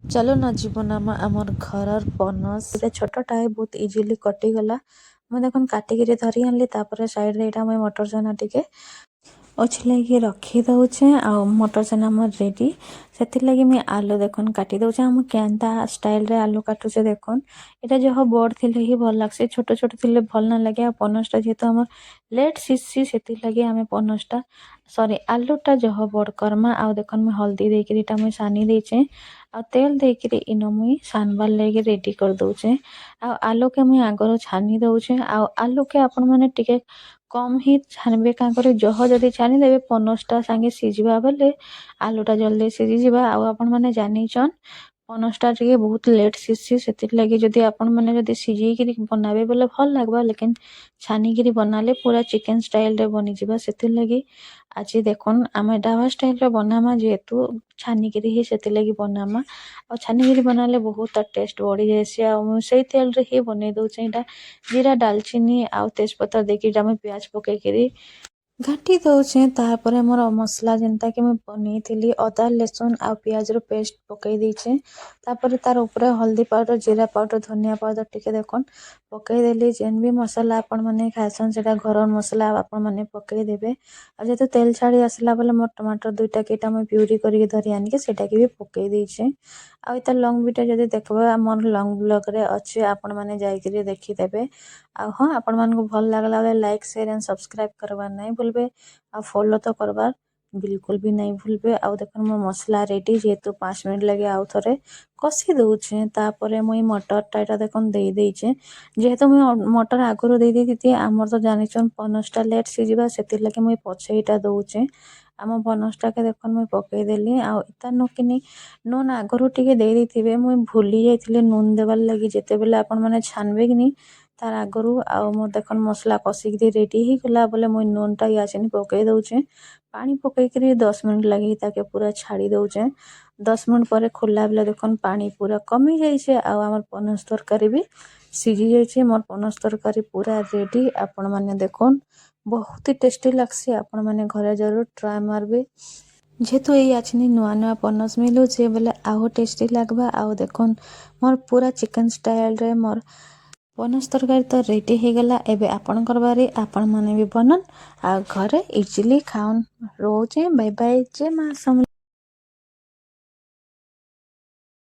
चलो ना जीवन आमर घर पनस छोटा है बहुत इजिली कटिगला। मुझे देखो काटिकी धरी आनली साइड रे मुझे मटर चना टिके अच्छे लगे रखी दौचे आ मटर चना मोर रेडी से लगी मुझे आलू देखन काटी दौचे आम केन्ता स्टाइल रे आलू काटुचे देखन यहाँ जह बड़ थी ही भल लगे छोट छोट थी भल ना लगे आ पनसटा जेहेतु आम लेट सीसी से लगे आम पनसटा सॉरी आलूटा जह बड़ करमा आ देखन मुझे हल्दी देकर मुझे सानी देचे आ तेल देकर इन मुई सानबार लगे रेडी कर दौचे आ आलू के मुई आगर छानी दौचे आ आलू के आपण मैंने टिके कम ही छानबे क्या करे जह जदि छानी देवे पनसटा सांगे सीझा बेले आलूटा जल्दी सीझीजा आपण मैंने जानिछन पनसटा टे बहुत लेट सीझी से लगे जदि आपण मैंने जदि सीझेक बनाबे बोले भल लगवा लेकिन छानिकी बनाले पूरा चिकेन स्टाइल रे बनीजा से लगे आज देखन आम ढाबा स्टाइल रे बनामा जेहेतु छानिकी ही से लगे बनामा और छानिकी बनाले बहुत टेस्ट बढ़ी जाए से तेल रे ही बन दौचे यहाँ जीरा डालचीनी आउ तेजपत्र देके प्याज पकईकरी घाटी दौचे तापर मोर मसला जेनता कि मुझे बनई अदा लसुन आ पियाज रो पेस्ट पकई देचे तापर तार ऊपर हल्दी पाउडर जीरा पाउडर धनिया पाउडर टिके देखन पकई देली जेन भी मसला आपण मैंने खासन से घर मसला आपण मैंने पकई देबे आ जेहेतु तेल छाड़ी आसला बेले मोर टमाटर दुईटा केटा मुझे प्यूरी करके धरी आनिके सेटा भी पकई देचे आ इता लंग वीडियो जदि देखबे मोर लंग ब्लॉग रे अच्छे आपण मैंने जाइकरी देखिदेबे आ हाँ आपण मानक भल लागला बेले लाइक शेयर एंड सब्सक्राइब करबार नहीं भूलबे आ फॉलो तो करबार बिल्कुल भी नहीं भूलबे आ देखो मो मसला रेडी जेहेतु 5 मिनट लगे आउ थे कषि दौचे तापर मुई मटर टाइटा देखन दे देचे जेहेतु मुई मटर आगुरी दे देती आमर तो जानिछन पनसटा लेट सीझा से लगे मुई पछे इटा दौचे आम पनसटा के देखन मुई पकई देली आ इता नकिनी नून आगुरी टिके दे देथिबे मुई भूली जाइथिले नून देबार लगी जेते बेले आपण माने छानबे कि नहीं तार आगुरी आउ मोर देखन मसला कषिकी रेडी ही गला बोले मुई नूनटा याचिनी पकई दौचे पानी पकईकरी 10 मिनट लगे ताके पूरा छाड़ी दौचे 10 मिनट पर खोला बेले देखन पानी पूरा कमी जाइए आमर पनस तरकारी भी सीझी जाइए मोर पनस तरकारी पूरा रेडी आपण मैंने देखन बहुत ही टेस्टी लगसी आपण मैंने घरे जरूर ट्राए मारबे जेहेतु ये आछनी नुआ नुआ पनस मिलूचे बोले आउ टेस्टी लगवा आउ देखन मोर पूरा चिकन स्टाइल रे मोर पनस तरकारी तो रेडी हो गला एबे आपणकर बारी आपण माने भी बनन आ घरे इजिली खाउन रोचे बाय बाय जय मां।